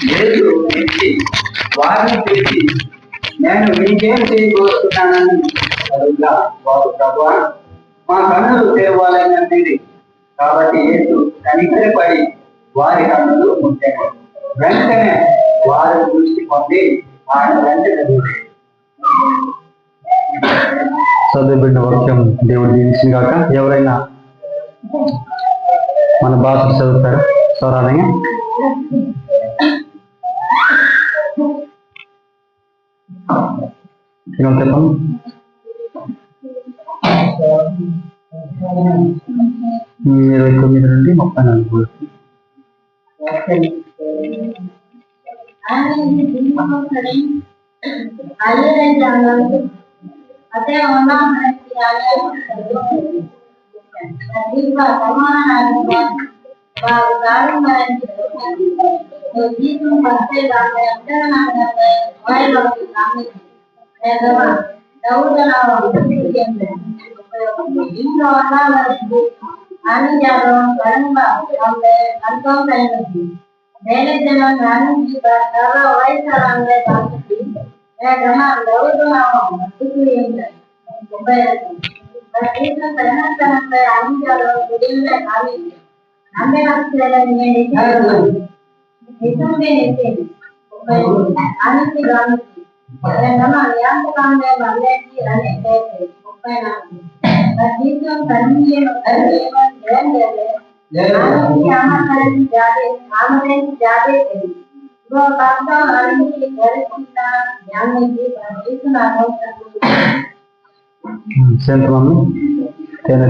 యేసు ఎత్తి వారిని పిలిచి, నేను మీకేం చేయబోతున్నానని అడుగుగా, వారు ప్రభువా మా కన్నులు తెరవాలన్నది. కాబట్టి యేసు కనికరపడి వారి కన్నులు ముట్టాడు. వెంటనే వారు దృష్టి పొంది ఆయన వెంటనే చదువుబడిన వాక్యం దేవుడు దీవించింది కాక. ఎవరైనా మన భాష చదువుతారు స్వరాలయ. చెప్పండి. 29 నుండి 34.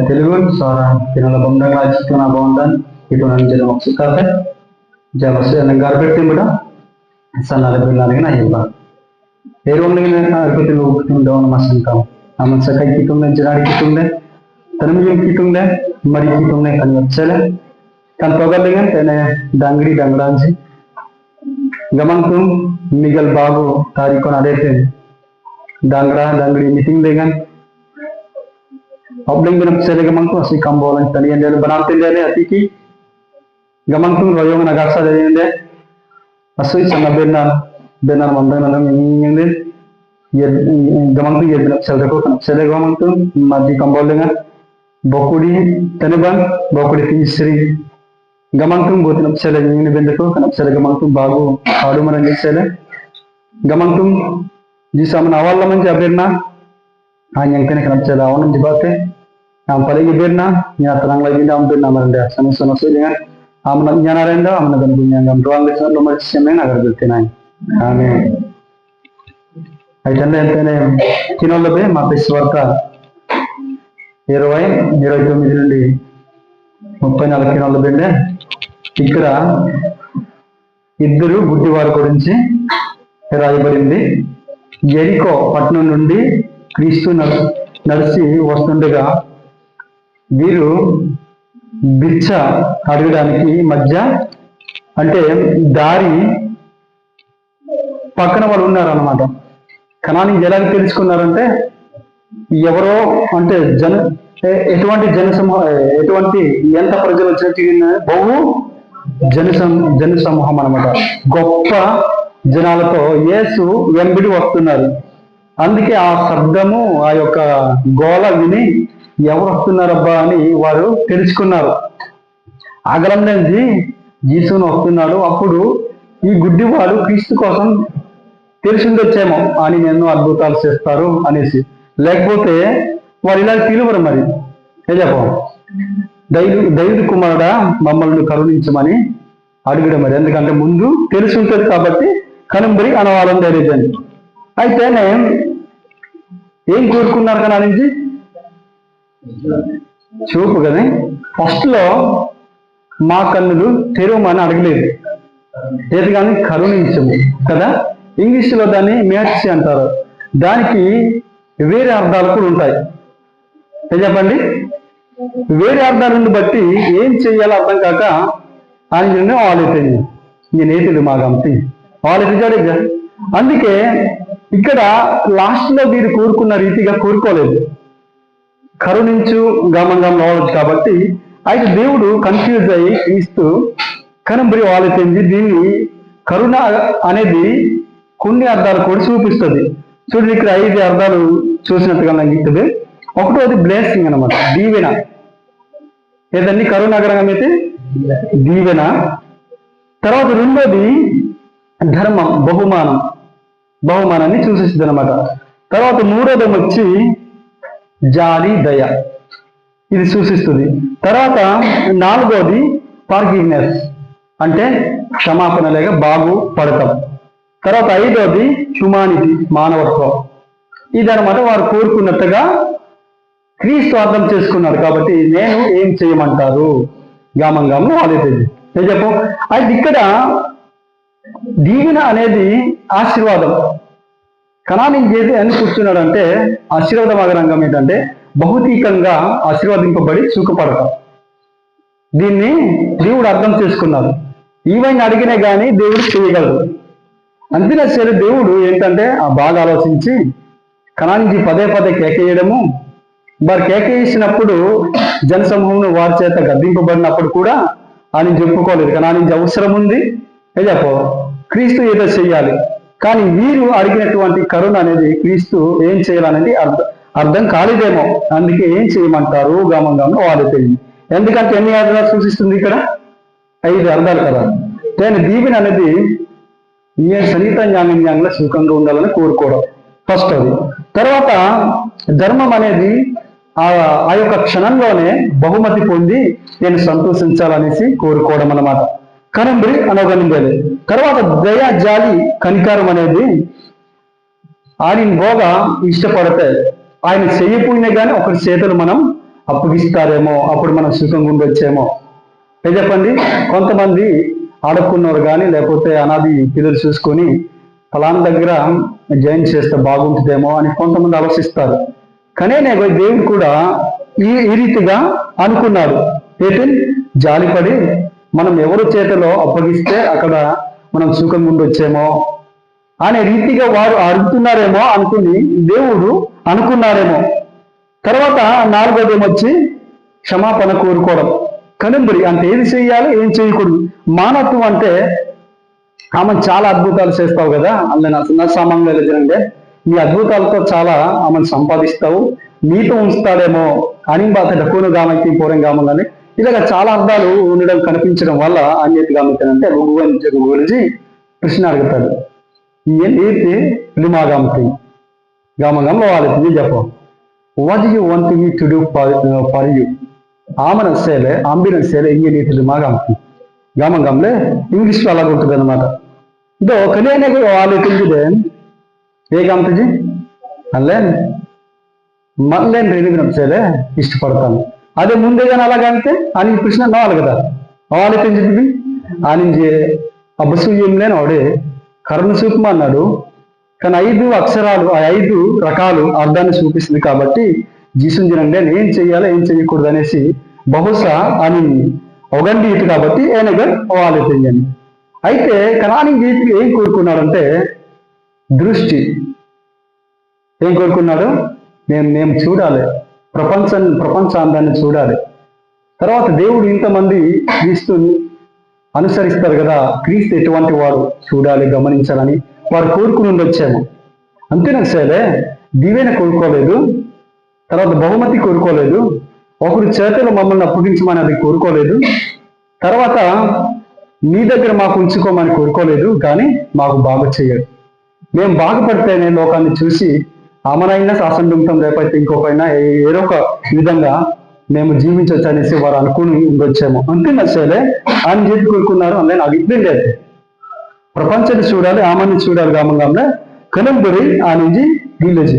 తెలుగు స్వర తినల బొండంగా ఇస్తున్న బాగుంటాను. itu nanti maksud kata jawab saya negara bertimba sana lebih lagi na hiba erom dengan arti lu daun masan kau aman sakai kitungnya jerari kitungnya tanam kitungnya mari kitungnya kan wacala kan program dengan tena dangri dangran sih gamang tum Miguel Babu tarikon adete dangra dangri meeting dengan obling dengan saya gamang tu asli kambolan tadi yang dia बनाते dia hati ki gamang tum royong nagasa dari dia asli sana benar mandang yang dia ये gamang tu ये benar sel देखो kan sel gamang tu madi kambol dengan bokudi teneban bokudi tinsri gamang tu buat nak sel yang ini benda tu kan sel gamang tu bagu adu marang sel gamang tu jisa awal laman jabirna hanya yang kena kan sel awan jibate yang paling berna nyata terang lagi dalam berna merenda sama-sama dengan amanat nyana renda amanat dan punya gam ruang desa nomor semen agar bertenang. Amin. Aitanda entene kinolbe mapis warta 29 నుండి 34 kinolbe ende ఇక్కడ ఇద్దరు గుడ్డివారి గురించి రాయబడింది. ఎరికో పట్టణం నుండి క్రీస్తు నడిచి వస్తుండగా వీరు బిచ్చ అడగడానికి మధ్య అంటే దారి పక్కన వాళ్ళు ఉన్నారన్నమాట. కనాని ఎలా తెలుసుకున్నారంటే ఎవరో అంటే ఎటువంటి ఎటువంటి ఎంత ప్రజలు వచ్చినట్టు బహు జన సమూహం అన్నమాట. గొప్ప జనాలతో యేసు వెంబడి వస్తున్నారు. అందుకే ఆ శబ్దము ఆ యొక్క గోల విని ఎవరు వస్తున్నారబ్బా అని వారు తెలుసుకున్నారు. అగలం నుంచి జీసును వస్తున్నాడు. అప్పుడు ఈ గుడ్డివాడు క్రీస్తు కోసం తెలిసిందొచ్చేమో అని ఎన్నో అద్భుతాలు చేస్తారు అనేసి, లేకపోతే వారు ఇలా పిలువరు. మరి ఏ చెప్పం దైవ కుమారుడా మమ్మల్ని కరుణించమని అడుగుడు మరి, ఎందుకంటే ముందు తెలిసి ఉంటుంది కాబట్టి కనుంబరి అనవాలని ధైర్యం. అయితేనే ఏం కోరుకున్నారు కదా నుంచి చూపు కదా. ఫస్ట్ లో మా కన్నులు తెరవమని అడగలేదు, ఏది కానీ కరుణించము కదా. ఇంగ్లీష్ లో దాన్ని మేర్సీ అంటారు. దానికి వేరే అర్థాలు కూడా ఉంటాయి. చెప్పండి, వేరే అర్థాలను బట్టి ఏం చెయ్యాలో అర్థం కాక ఆయన ఆలోచించింది. నేను ఏది మా గంతి ఆలోచించాడు. అందుకే ఇక్కడ లాస్ట్ లో వీరు కోరుకున్న రీతిగా కోరుకోలేదు. కరుణించు గమంగం రావచ్చు కాబట్టి అయితే దేవుడు కన్ఫ్యూజ్ అయ్యి క్రీస్తు కనుంబరి ఆలోచించి దీన్ని కరుణ అనేది కొన్ని అర్థాలు కూడా చూపిస్తుంది. చూడండి ఇక్కడ 5 అర్థాలు చూసినట్టుగా నాకు ఇస్తుంది. ఒకటోది బ్లెస్సింగ్ అనమాట, దీవెన. ఏదండి కరుణాకరంగా అయితే దీవెన. తర్వాత రెండోది ధర్మం, బహుమానాన్ని సూచిస్తుంది అనమాట. తర్వాత మూడోది వచ్చి జాలి, దయ, ఇది సూచిస్తుంది. తర్వాత నాలుగోది ఫర్గివ్నెస్, అంటే క్షమాపణ లేక బాగుపడతాం. తర్వాత ఐదోది హ్యుమానిటీ, మానవత్వం. ఇదనమాట వారు కోరుకున్నట్టుగా క్రీస్తు అర్థం చేసుకున్నారు. కాబట్టి నేను ఏం చేయమంటారు గామంగాము ఆలోచించి నేను చెప్పు. అయితే ఇక్కడ దీవెన అనేది ఆశీర్వాదం. కణాన్ని చేసి అని కూర్చున్నాడు అంటే ఆశీర్వాదం అగరంగం ఏంటంటే భౌతికంగా ఆశీర్వదింపబడి సుఖపడతాం. దీన్ని దేవుడు అర్థం చేసుకున్నాడు. ఈవైనా అడిగినా కానీ దేవుడు చేయగలడు. అంతేనా సరే దేవుడు ఏంటంటే బాగా ఆలోచించి కణానికి పదే కేకేయడము, వారు కేకేసినప్పుడు జనసమూహంలో వారి చేత గద్దింపబడినప్పుడు కూడా ఆయన చెప్పుకోలేదు. కణానికి అవసరం ఉంది చెప్పు, క్రీస్తు ఏదో చెయ్యాలి. కానీ వీరు అడిగినటువంటి కరుణ అనేది క్రీస్తు ఏం చేయాలనేది అర్థం కాలేదేమో. అందుకే ఏం చేయమంటారు గామంగామో వాళ్ళు తెలియదు. ఎందుకంటే ఎన్ని అర్థాలు సూచిస్తుంది ఇక్కడ? 5 అర్థాలు కదా. నేను దీవెన అనేది ఏ సన్నిహిత జ్ఞానంగా సుఖంగా ఉండాలని కోరుకోవడం ఫస్ట్ అది. తర్వాత ధర్మం అనేది ఆ యొక్క క్షణంలోనే బహుమతి పొంది నేను సంతోషించాలనేసి కోరుకోవడం అన్నమాట. కనంబరి అనగనిందేది. తర్వాత దయ, జాలి, కనికారం అనేది ఆయన బాగా ఇష్టపడితే ఆయన చెయ్యపోయినా కానీ ఒకరి చేతులు మనం అప్పగిస్తారేమో, అప్పుడు మనం సుఖంగా ఉండొచ్చేమో. చెప్పండి, కొంతమంది ఆడుకున్నవారు కానీ లేకపోతే అనాది పిల్లలు చూసుకొని ఫలానా దగ్గర జాయిన్ చేస్తే బాగుంటుందేమో అని కొంతమంది ఆలోచిస్తారు. కానీ దేవుడు కూడా ఈ రీతిగా అనుకున్నాడు. ఏంటి? జాలిపడి మనం ఎవరి చేతిలో అప్పగిస్తే అక్కడ మనం సుఖంగా ఉండొచ్చేమో అనే రీతిగా వారు అడుగుతున్నారేమో అనుకుని దేవుడు అనుకున్నారేమో. తర్వాత 4వది ఏమొచ్చి క్షమాపణ కోరుకోవడం. కనుంబరి అంటే ఏది చేయాలి, ఏం చేయకూడదు. మానవత్వం అంటే ఆమె చాలా అద్భుతాలు చేస్తావు కదా, అందులో నా సామాన్లు ఎదురంటే ఈ అద్భుతాలతో చాలా ఆమెను సంపాదిస్తావు, నీతో ఉంచుతాడేమో అని బాధ డక్కును గామకి పూరం గామని ఇలాగ చాలా అర్థాలు ఉండడం కనిపించడం వల్ల అన్యత గామితానంటే గురించి కృష్ణ అడుగుతాడు. ఏంటి లిమాగామతి గామగంలో వాళ్ళకి చెప్పం, what you want me to do for you ఆమెన సేలే అంబిన సేలే ఇంగే నీతి లిమాగామతి గామగంలే ఇంగ్లీష్లో అలాగ ఉంటుంది అనమాట. ఇదో కళ్యాణే వాళ్ళు తెలియదే ఏకాంతజీ అల్లేన్ మళ్ళేం రెడీ సేలే ఇష్టపడతాను. అదే ముందేగానే అలాగంటే అని కృష్ణ నవ్వాలి కదా, వాళ్ళు తెలిసింది అని అబ్బసు ఏం లేని వాడే కరుణ చూపమా అన్నాడు. కానీ 5 అక్షరాలు, ఆ 5 రకాలు అర్థాన్ని చూపిస్తుంది. కాబట్టి జీసుంజనంటే ఏం చెయ్యాలో ఏం చెయ్యకూడదు అనేసి బహుశా అని ఒగండి ఇటు కాబట్టి ఏనగా వాళ్ళు తెలియని. అయితే కణాని జీవికి ఏం కోరుకున్నాడంటే దృష్టి. ఏం కోరుకున్నాడు? మేము చూడాలి, ప్రపంచాందాన్ని చూడాలి. తర్వాత దేవుడు ఇంతమంది క్రీస్తుని అనుసరిస్తారు కదా, క్రీస్తు ఎటువంటి వాడు చూడాలి, గమనించాలని వారు కోరుకుని ఉండొచ్చాము. అంతేనా సరే దీవెన కోరుకోలేదు, తర్వాత బహుమతి కోరుకోలేదు, ఒకరి చేతులు మమ్మల్ని అప్పగించమని అది కోరుకోలేదు, తర్వాత నీ దగ్గర మాకు ఉంచుకోమని కోరుకోలేదు. కానీ మాకు బాగా చేయడు. మేము బాగుపడితేనే లోకాన్ని చూసి ఆమెనైనా శాసనం లేకపోతే ఇంకొకైనా ఏదో ఒక విధంగా మేము జీవించవచ్చు అనేసి వారు అనుకుని ఉండొచ్చాము. అంతేనా సరే ఆయన చేతి కోరుకున్నారు. అందులో నాకు ఇబ్బంది లేదు, ప్రపంచాన్ని చూడాలి, ఆమెను చూడాలి. గామంగానే కనుంబరి ఆ నుంచి విలేజ్.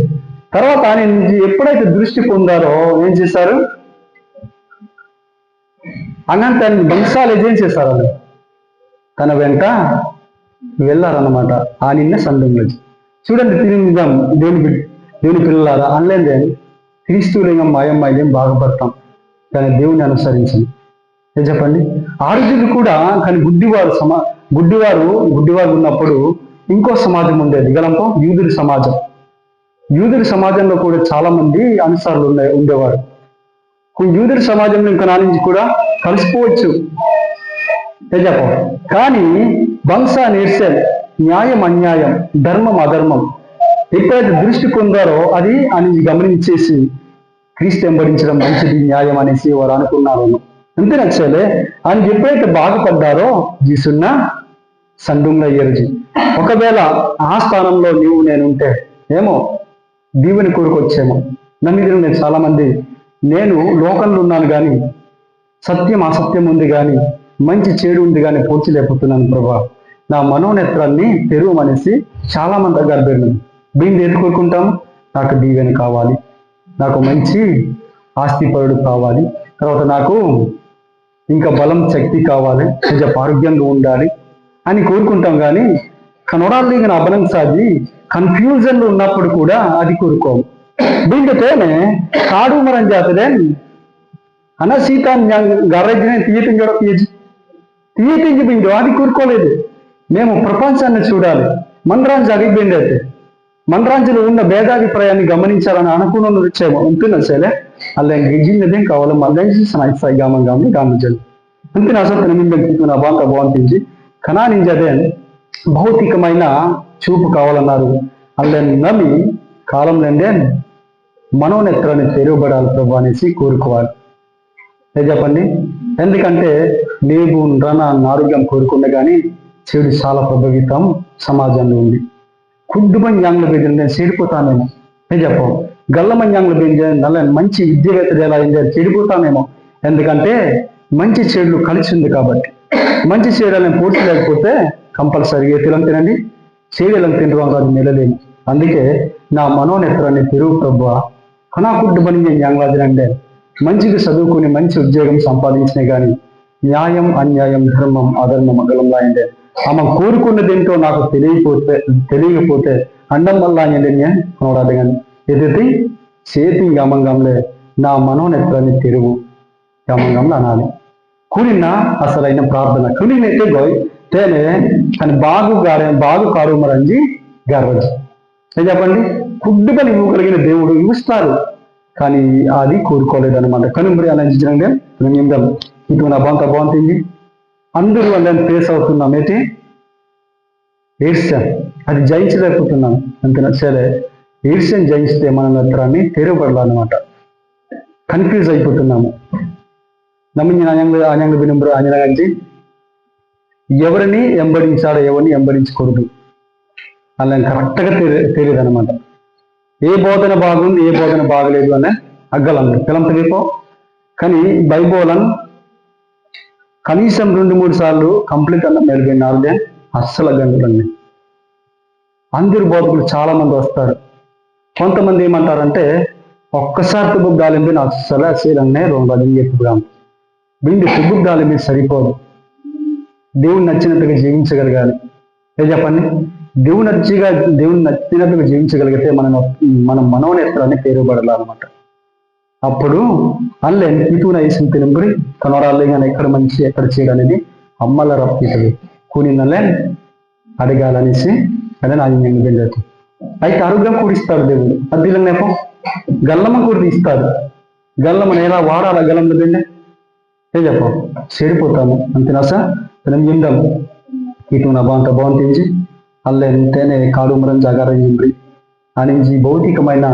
తర్వాత ఆయన నుంచి ఎప్పుడైతే దృష్టి పొందారో ఏం చేశారు? అనంతాన్ని వంశాలు ఏం చేశారు? అని తన వెంట వెళ్ళారన్నమాట. ఆ నిన్న సంఘంలో చూడండి. తిరిగిదాం దేవుని పిల్లలారా అనలేదే క్రీస్తు లింగం మాయమ్మాయిలేం బాగుపడతాం కానీ దేవుని అనుసరించండి. ఏం చెప్పండి? ఆరుజులు కూడా కానీ గుడ్డివారు ఉన్నప్పుడు ఇంకో సమాజం ఉండేది, గలంపం యూదుల సమాజం. యూదుల సమాజంలో కూడా చాలా మంది అనుసారులు ఉండేవారు. యూదుల సమాజంలో ఇంకా నా నుంచి కూడా కలిసిపోవచ్చు. చెప్ప కానీ వంశ నిర్శల్ న్యాయం అన్యాయం ధర్మం అధర్మం ఎప్పుడైతే దృష్టి పొందారో అది అని గమనించేసి క్రీస్తు వెంబడించడం మంచిది న్యాయం అనేసి వారు అనుకున్నారు. అంతే నచ్చలే అని ఎప్పుడైతే బాగుపడ్డారో జీసున్న సండుంగా అయ్యారు. ఒకవేళ ఆ స్థానంలో నీవు నేనుంటే ఏమో దీవుని కూరుకొచ్చేమో. నమ్మిదిరు నేను చాలా మంది నేను లోకంలో ఉన్నాను కానీ సత్యం అసత్యం ఉంది కానీ మంచి చెడు ఉంది కానీ పోల్చలేకపోతున్నాను ప్రభా, నా మనోనేత్రాన్ని తెరువమనేసి చాలా మంది దగ్గర పోయినాను. దీన్ని ఎందుకు కోరుకుంటాము? నాకు దీవెన కావాలి, నాకు మంచి ఆస్తిపరుడు కావాలి, తర్వాత నాకు ఇంకా బలం శక్తి కావాలి, కొంచెం ఆరోగ్యంగా ఉండాలి అని కోరుకుంటాం. కానీ కనోడాలి అబలం సాధి కన్ఫ్యూజన్లో ఉన్నప్పుడు కూడా అది కోరుకోము. దీంతోనే కాడు మరం జాతరే అన్న సీత గర్రజ్జనే తీయటించడం తీయటించి అది కోరుకోలేదు. మేము ప్రపంచాన్ని చూడాలి, మనరాంజు అగిపోయింది అయితే మనరాంజులో ఉన్న భేదాభిప్రాయాన్ని గమనించాలని అనుకున్న వచ్చేమో ఉంటున్నా సరే అలా గిజ్జిందేం కావాలి మళ్ళీ సాయి గామంగామని గామించాలి అంతే. అసలు నిందించుకున్న బాంత బాగుంటుంది కణానింజదే భౌతికమైన చూపు కావాలన్నారు. అలా నమ్మి కాలంలోనే మనోనేత్రాన్ని తెరవబడాలి ప్రభు అనేసి కోరుకోవాలి. చెప్పండి, ఎందుకంటే నీవు రణ ఆరోగ్యం కోరుకున్నా కానీ చెడు చాలా ప్రభావితం సమాజంలో ఉంది. కుడ్డుమని యాంగ్ల బేజలు నేను చెడిపోతానేమో చెప్పం, గల్లమని యాంగ్ల బేజ నల్ల మంచి విద్యావేత్తలు ఎలా అయింది చెడిపోతానేమో. ఎందుకంటే మంచి చెడులు కలిసి ఉంది కాబట్టి. మంచి చెడులను పూర్తి లేకపోతే కంపల్సరీ ఎత్తులను తినండి, చెడులను తినడం కాదు నిలలేము. అందుకే నా మనోనేత్రాన్ని తెరువు ప్రభు కనా కుడ్డుమని నేను యాంగ్లాదినంటే మంచిగా చదువుకుని మంచి ఉద్యోగం సంపాదించినా కానీ న్యాయం అన్యాయం ధర్మం అధర్మం అగలంలా అయిందే ఆమె కోరుకున్నదేంటో నాకు తెలియకపోతే అండం వల్ల అయింది నేను కొనడాలి. కానీ ఎదుటి చేతి గమంగంలే నా మనోనేత్రాన్ని తెరువు గమంగంలో అనాలి. కూడిన అసలైన ప్రార్థన కూడినైతే గోయ్ తేనే కానీ బాగు కారు మరంజి గర్వజి చెప్పండి. కుడ్డుపని ఇవ్వగలిగిన దేవుడు ఇస్తారు కానీ అది కోరుకోలేదన్నమాట. కనుమరి అలంచడంగా నిందం ఇటు నా బాంత బాగుంటుంది అందరూ వాళ్ళని ఫేస్ అవుతున్నాం. ఏంటి ఈర్ష్యం అది జయించలేకపోతున్నాం. అంతేనా సరే ఈర్ష్యం జయిస్తే మన నేత్రాన్ని తెరవబడాలన్నమాట. కన్ఫ్యూజ్ అయిపోతున్నాము. నమ్మించిన అన్యంగ వినుంబరు అంజనగంచి ఎవరిని వెంబడించాడో ఎవరిని వెంబడించకూడదు అలా కరెక్ట్గా తెలియదు అనమాట. ఏ బోధన బాగుంది ఏ బోధన బాగలేదు అనే అగ్గలం తెలంపో. కానీ బైబోలన్ కనీసం 2-3 సార్లు కంప్లీట్ అన్న మెరుగైన అస్సలు గంటలండి. అందరు బోధకులు చాలా మంది వస్తారు. కొంతమంది ఏమంటారంటే ఒక్కసారి తుబ్బు గాలింపి నాకు అస్సలు చేయలనే 2 రోజులు చెప్పుదాం బిండి తుబ్బు గాలింపి సరిపోదు. దేవుని నచ్చినట్టుగా జీవించగలగాలి. చెప్పండి, దేవుని నచ్చినట్టుగా జీవించగలిగితే మన మనోనేత్రాన్ని తెరవబడాలన్నమాట. అప్పుడు అల్లే ఇటున వేసిన తినంబరి కనరాలే కానీ ఎక్కడ మంచి ఎక్కడ చేయడనేది అమ్మల రప్పితది కూనినల్లే అడగాలనేసి అదే నా వెళ్ళదు. అయితే ఆరోగ్యం కూడిస్తాడు దేవుడు. అద్దిలనేపో గల్లమ్మ కూడా తీస్తాడు. గల్లమ్మను ఎలా వాడాలా గల్లంలో వెళ్ళే చెప్ప చెడిపోతాము అంతేనా సార్. మనం విందాం ఇటు నా బాంత బాగుంటుంది అల్లేంటేనే కాడుమరం జాగారంజిండ్రి అనించి భౌతికమైన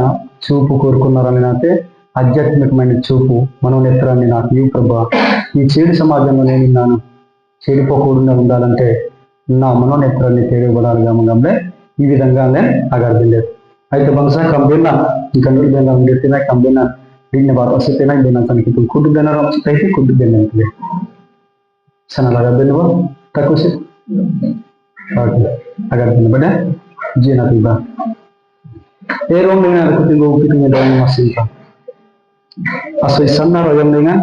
చూపు కోరుకున్నారని నాకే ఆధ్యాత్మికమైన చూపు మనోనేత్రాన్ని నాకు ఇవ్వు ప్రభా. ఈ చెడు సమాజంలో నేను ఉన్నాను, చెడిపోకుండా ఉండాలంటే నా మనోనేత్రాన్ని తెరవబడాలి గమనంలో ఈ విధంగానే అగర్దిలేదు. అయితే బహుశా కంబిన్నా ఇంకా తిన కంబిన్నా వీడిని వాపసు తిన బిన్నా తనకి కుడ్డు బెన్నర అయితే కుడ్డు బెన్నంతలే సనలాగా బెన్నవా తక్కువ agar benar-benar jian tiba. Erong dengan aku tinggal upitnya dalam masih itu. Asal sana royong dengan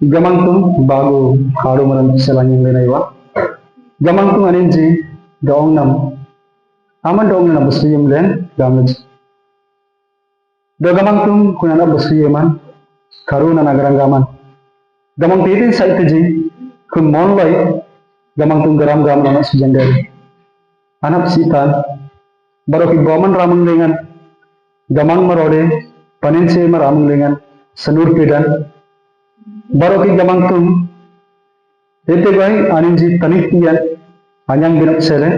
gamang tum bagu karu malam selangin lena iwa. Gamang tum aninji gaong nam aman dong na busuyem len gamaj. Do gamang tum kunana busuyeman karu na nagarang gaman. Gamang titin sa itaji kun monloy gamang tum garam gam nama sujandari. Anak sitan baru ki boman ramang dengan gamang marode panen se ramang dengan senur pidan baru ki gamang tum Ete bai aninji tanitian anyang binap sele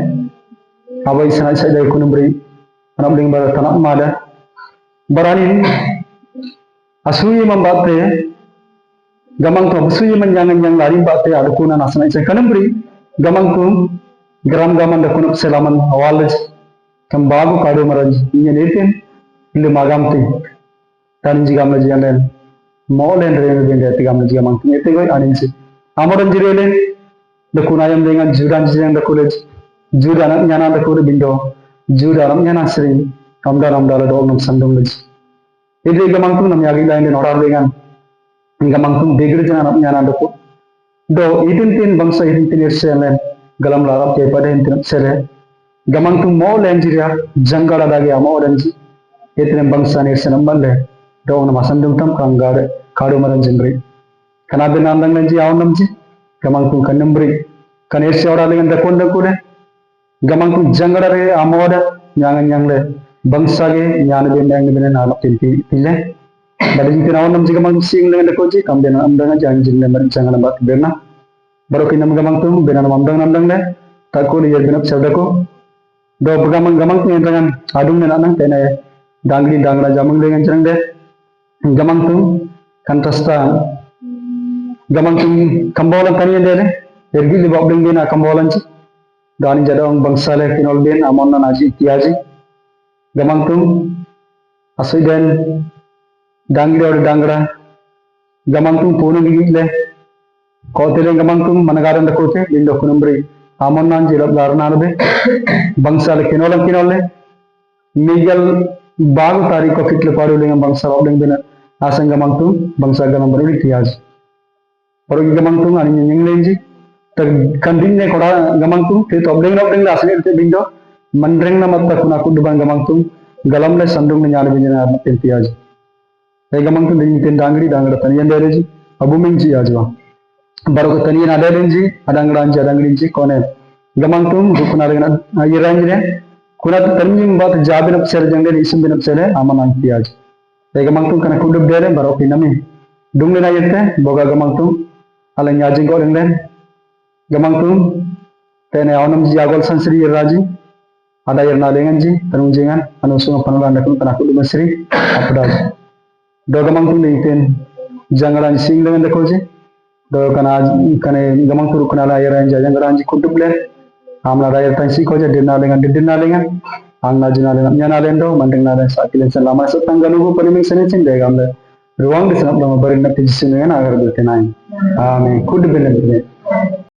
abai sanai sai dai kunumbri anam ling bara tanam mada baranin asuyi mambate gamang tu asuyi manjangan yang lari bate adukuna nasanai sai kunumbri gamang tu gram gaman da kunup selaman awalaj kambagu kadu maraj inya neten ile magam ti taninji gamla jialen molen rene bende ti gamla jigamang tu ete bai aninji amoran jirelen da kunayam dengan judan jiyang da college judan nyana da kore bindo judan nyana sering kamda do num sandung lej ide gamang tu nam yagi lain den orar dengan gamang tu begir jana nyana da ko do idin tin bangsa idin tin irselen galam larap ke pada tin sele gamang tu mo len jiria jangala dagi amo oranji etin bangsa ne senam balle do num sandung tam kangare kadu maran jengri kana bin andang nanji awnam ji gamang tu kanembri kanesya ora dengan da konda kude gamang tu jangara re amoda nyang le bangsa ge nyana be ndang be na no tinti tile badin tin awnam ji gamang sing le da koji kam den andang jang jing le mar jangala bat berna baro kinam gamang tu be na andang le takuli yer binap sadako do gamang tu endangan adung ne nang tene dangli dangra jamang le ngan de gamang tu kantasta gamang tu kambolan kaniya dele ergi li babding dina kambolan ci dani jadong bangsale kinol ben amonna naji tiaji gamang tu asiden dangli or dangra gamang tu punu gile kotele gamang tu managaran da kote lindo kunumbri amonna jirab larna be bangsale kinole migal bagu tari ko kitle paru le bangsa babding dina asang gamang tu bangsa gamang bari tiaji Baru gamang tu ani nyeng lenji ter kandin ne koda gamang tu te tobleng la asne te bindo mandreng na matta kuna ku duban gamang tu galam le sandung ne nyal binya na tiaji e gamang tu din tin dangra taniyan dereji abu menji ajwa baru ko taniyan ada lenji adangri ji kone gamang tu dukuna dengan ayiranji ne kuna tanjing bat jabin up ser jangde isum bin up sele amanan tiaji e gamang tu kana ku dub dere baru pinami dung na yette boga gamang tu ala nyajing ko lenglen gamang tu tene awnam ji agol sansri raji ada yerna lengan ji tanunjingan anu sunga panula nakun kana kudu masri apda do gamang tu leiten jangaran sing lengan ko ji do kana kane gamang tu kana la yeran jangaran ji kudu ble amna da yer tansi ko je dinna lengan angna jina lengan nyana lendo mandeng na sakilen selama setanggalu paniming senecin de gamle ruang di sana barin na pijisinu agar bertenai. Amin. Kudu benar.